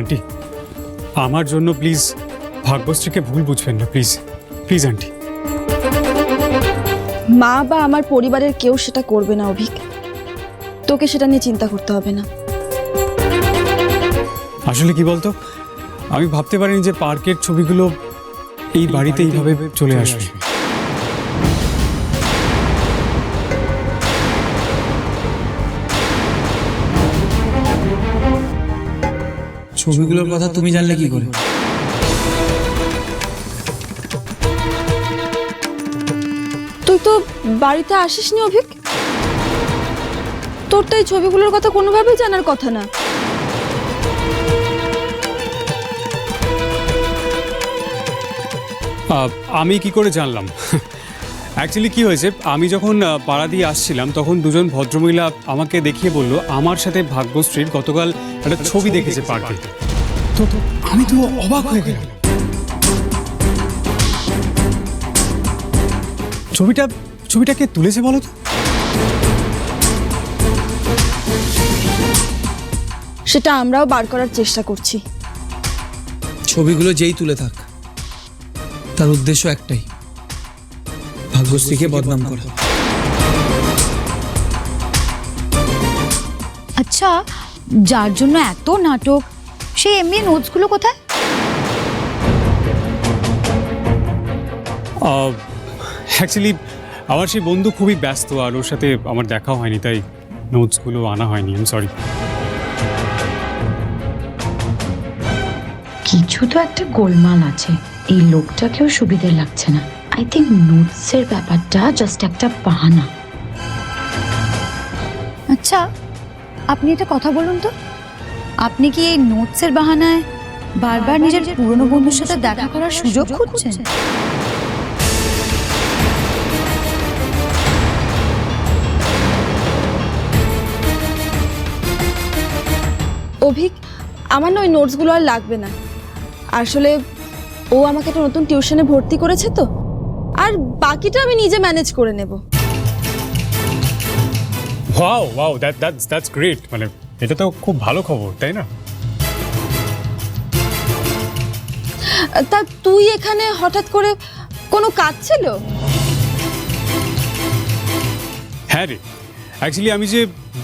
Aunty, আমার জন্য please ভাগ্যশ্রীকে ভুল বুঝবেন না, প্লিজ প্লিজ আন্টি। মা বা আমার পরিবারের কেউ সেটা করবে না অভিক, তোকে সেটা নিয়ে চিন্তা করতে হবে না। আসলে কি বলতো, আমি ভাবতে পারিনি যে পার্কের ছবিগুলো এই বাড়িতে এইভাবে চলে আসবে। ছবিগুলোর কথা তুমি জানলে কি করে? তুই তো বাড়িতে আসিসনি অভিক, তোর তো এই ছবিগুলোর কথা কোনোভাবেই জানার কথা না। আমি কি করে জানলাম? অ্যাকচুয়ালি কি হয়েছে, আমি যখন পাড়া দিয়ে আসছিলাম তখন দুজন ভদ্রমহিলা আমাকে দেখিয়ে বলল আমার সাথে ভাগ্যশ্রীর গতকাল একটা ছবি দেখেছে পার্কে। তো আমি তো অবাক হয়ে গেলাম। ছবিটা কে তুলেছে বলো তো? সেটা আমরাও বার করার চেষ্টা করছি। ছবিগুলো যেই তুলে থাক, তার উদ্দেশ্য একটাই, ভাগ্যশ্রীকে বদনাম করা। আচ্ছা, যার জন্য এত নাটক, সেই এমনি নোটসগুলো কোথায়? অ্যাকচুয়ালি আমার সেই বন্ধু খুবই ব্যস্ত, আর ওর সাথে আমার দেখাও হয়নি, তাই নোটসগুলো আনা হয়নি। I am sorry. কিছু তো একটা গোলমাল আছে, এই লোকটাকেও সুবিধে লাগছে না। আই থিঙ্ক নোটসের ব্যাপারটা জাস্ট একটা বাহানা। আচ্ছা, আপনি একটা কথা বলুন তো, আপনি কি এই নোটসের বাহানায় বারবার নিজের পুরনো বন্ধুর সাথে দেখা করার সুযোগ খুঁজছেন? অভিক, আমার না ওই নোটসগুলো আর লাগবে না। আসলে ও আমাকে একটা নতুন টিউশনে ভর্তি করেছে তো, আর বাকিটা আমি নিজে ম্যানেজ করে নেব। Wow wow, that's great. মানে এটা তো খুব ভালো খবর, তাই না? তা তুই এখানে হঠাৎ করে কোনো কাজ ছিল? হ্যাঁ রে, অ্যাকচুয়ালি আমি যে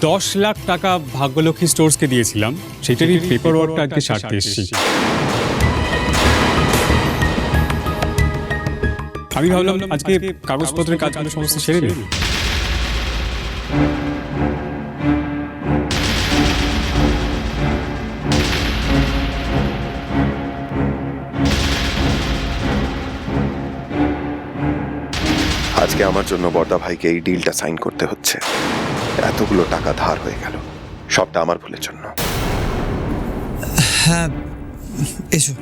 10 লাখ টাকা ভাগ্যলক্ষ্মী স্টোর্সকে দিয়েছিলাম সেটারই পেপার ওয়ার্কটা আজকে সারতে এসেছি। আমি ভাবলাম আজকে কাগজপত্রের কাজগুলো সমস্ত সেরে নিই। আজকে আমার জন্য বড়দা ভাইকে এই ডিলটা সাইন করতে হচ্ছে। এতগুলো টাকা ধার হয়ে গেল, সবটা আমার ভুলের জন্য। হ্যাঁ, এসো।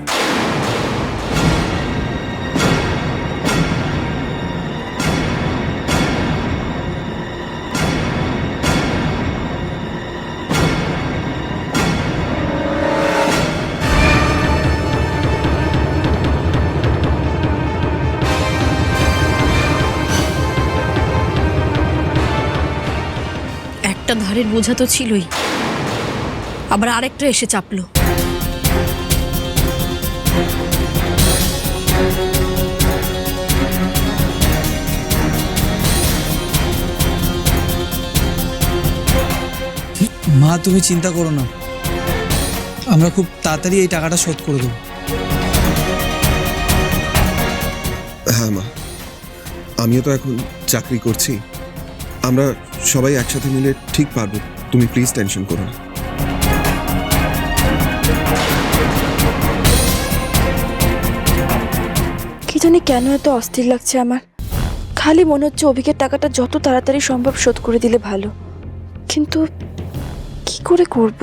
একটা ধারের বোঝা তো ছিলই, আবার আরেকটা এসে চাপলো। মা, তুমি চিন্তা করো না, আমরা খুব তাড়াতাড়ি এই টাকাটা শোধ করে দেবো। হ্যাঁ মা, আমিও তো এখন চাকরি করছি, আমরা সবাই একসাথে মিলে ঠিক পারবো। তুমি প্লিজ টেনশন করো না। কি জানি কেন এত অস্থির লাগছে আমার। খালি মনে হচ্ছে অভিকের টাকাটা যত তাড়াতাড়ি সম্ভব শোধ করে দিলে ভালো, কিন্তু কি করে করব?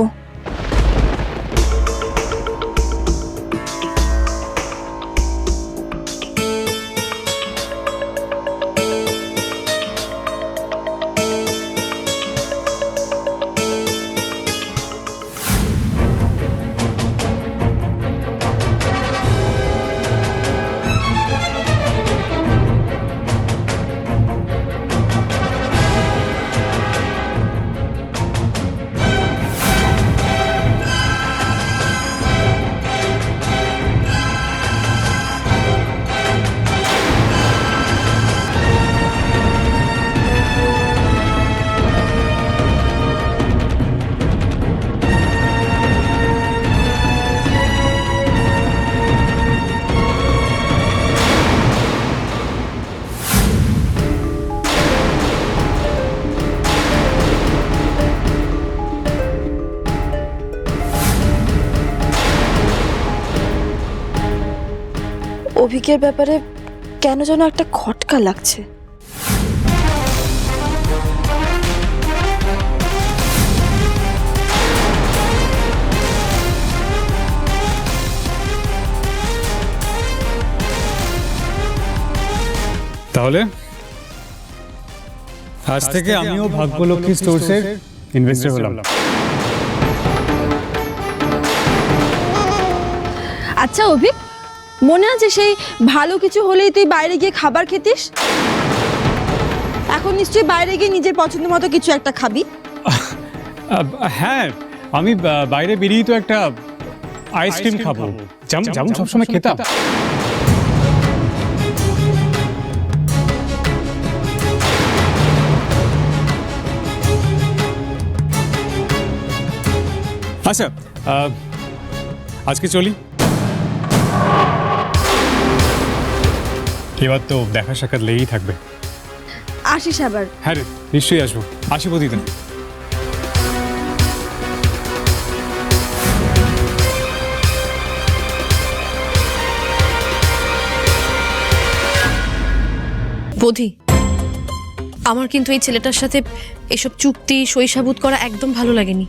অভিকের ব্যাপারে কেন যেন একটা খটকা লাগছে। তাহলে আজ থেকে আমিও ভাগ্যলক্ষ্মী স্টোরসের ইনভেস্টর হলাম। আচ্ছা অভিক, মনে আছে সেই ভালো কিছু হলেই তুই বাইরে গিয়ে খাবার খেতিস? এখন নিশ্চয়ই বাইরে গিয়ে নিজের পছন্দ মতো কিছু একটা খাবি। হ্যাঁ, আমি বাইরে বেরিয়ে তো একটা আইসক্রিম খাবো, যেমন সবসময় খেতাম। আচ্ছা, আজকে চলি। এবার তো দেখা সাক্ষাৎ লেগেই থাকবে। আসিস আবার। হ্যাঁ রে, নিশ্চয়ই আসবো, আসি প্রতিদিন। বোধি, আমার কিন্তু এই ছেলেটার সাথে এসব চুক্তি সইসাবুত করা একদম ভালো লাগেনি।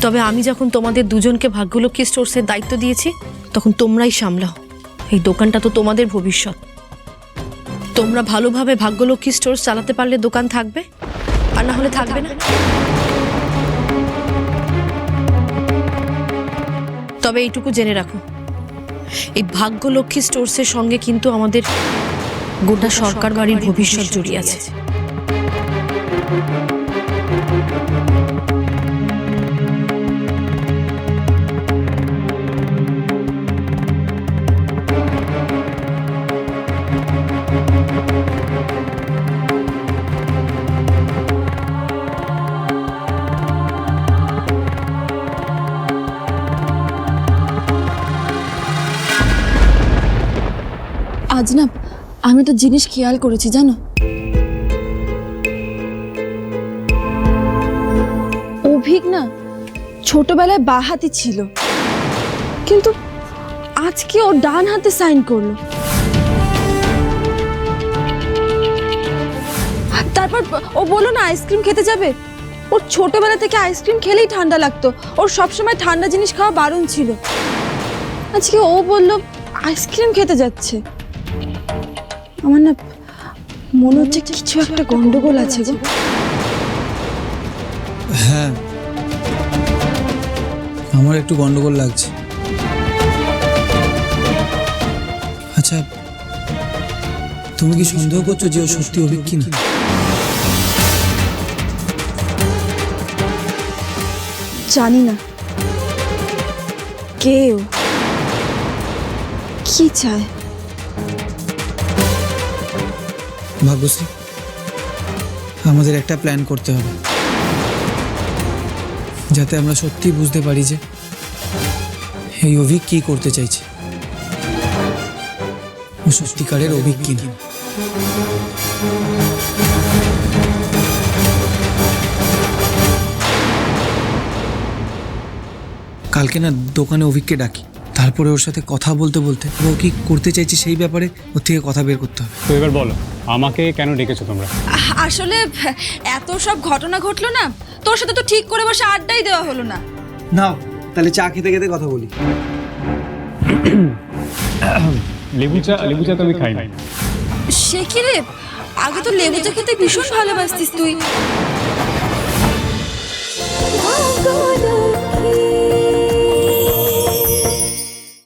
তবে আমি যখন তোমাদের দুজনকে ভাগ্যলক্ষ্মী স্টোরসের দায়িত্ব দিয়েছি, তখন তোমরাই সামলাও। এই দোকানটা তো তোমাদের ভবিষ্যৎ। তোমরা ভালোভাবে ভাগ্যলক্ষ্মী স্টোরস চালাতে পারলে দোকান থাকবে, আর না হলে থাকবে না। তবে এইটুকু জেনে রাখো, এই ভাগ্যলক্ষ্মী স্টোরসের সঙ্গে কিন্তু আমাদের গোটা সরকার বাড়ির ভবিষ্যৎ জড়িয়ে আছে। আজ না আমি তো জিনিস খেয়াল করেছি জানো, অভিক না ছোটবেলায় বাঁ হাতি ছিল, কিন্তু আজকে ও ডান হাতে সাইন করলো। তারপর ও বললো না আইসক্রিম খেতে যাবে। ওর ছোটবেলা থেকে আইসক্রিম খেলেই ঠান্ডা লাগতো, ওর সবসময় ঠান্ডা জিনিস খাওয়া বারণ ছিল। আজকে ও বললো আইসক্রিম খেতে যাচ্ছে। আমার না মনে হচ্ছে কিছু একটা গন্ডগোল আছে গো। হ্যাঁ, আমার একটু গন্ডগোল লাগছে। আচ্ছা, তুমি কি সন্দেহ করছো যে ও সত্যি অভিক কিনা? জানি না কে ও, কি চায়। ভাগ্যশ্রী, আমাদের একটা প্ল্যান করতে হবে, যাতে আমরা সত্যি বুঝতে পারি যে এই অভিক কি করতে চাইছে, ও সত্যিকারের অভিক কিনা। কালকে না দোকানে অভিককে ডাকি, তারপরে ওর সাথে কথা বলতে বলতে ও কি করতে চাইছে সেই ব্যাপারে ওর থেকে কথা বের করতে হবে। তো এবার বলো, আমাকে কেন ডেকেছো তোমরা? আসলে এত সব ঘটনা ঘটলো না, তোর সাথে তো ঠিক করে বসে আড্ডাই দেওয়া হলো না। নাও তাহলে চা খেতে খেতে কথা বলি। লেবু চা তো আমি খাই না। সে কি রে, আগে তো লেবু চা খেতে ভীষণ ভালোবাসতিস তুই।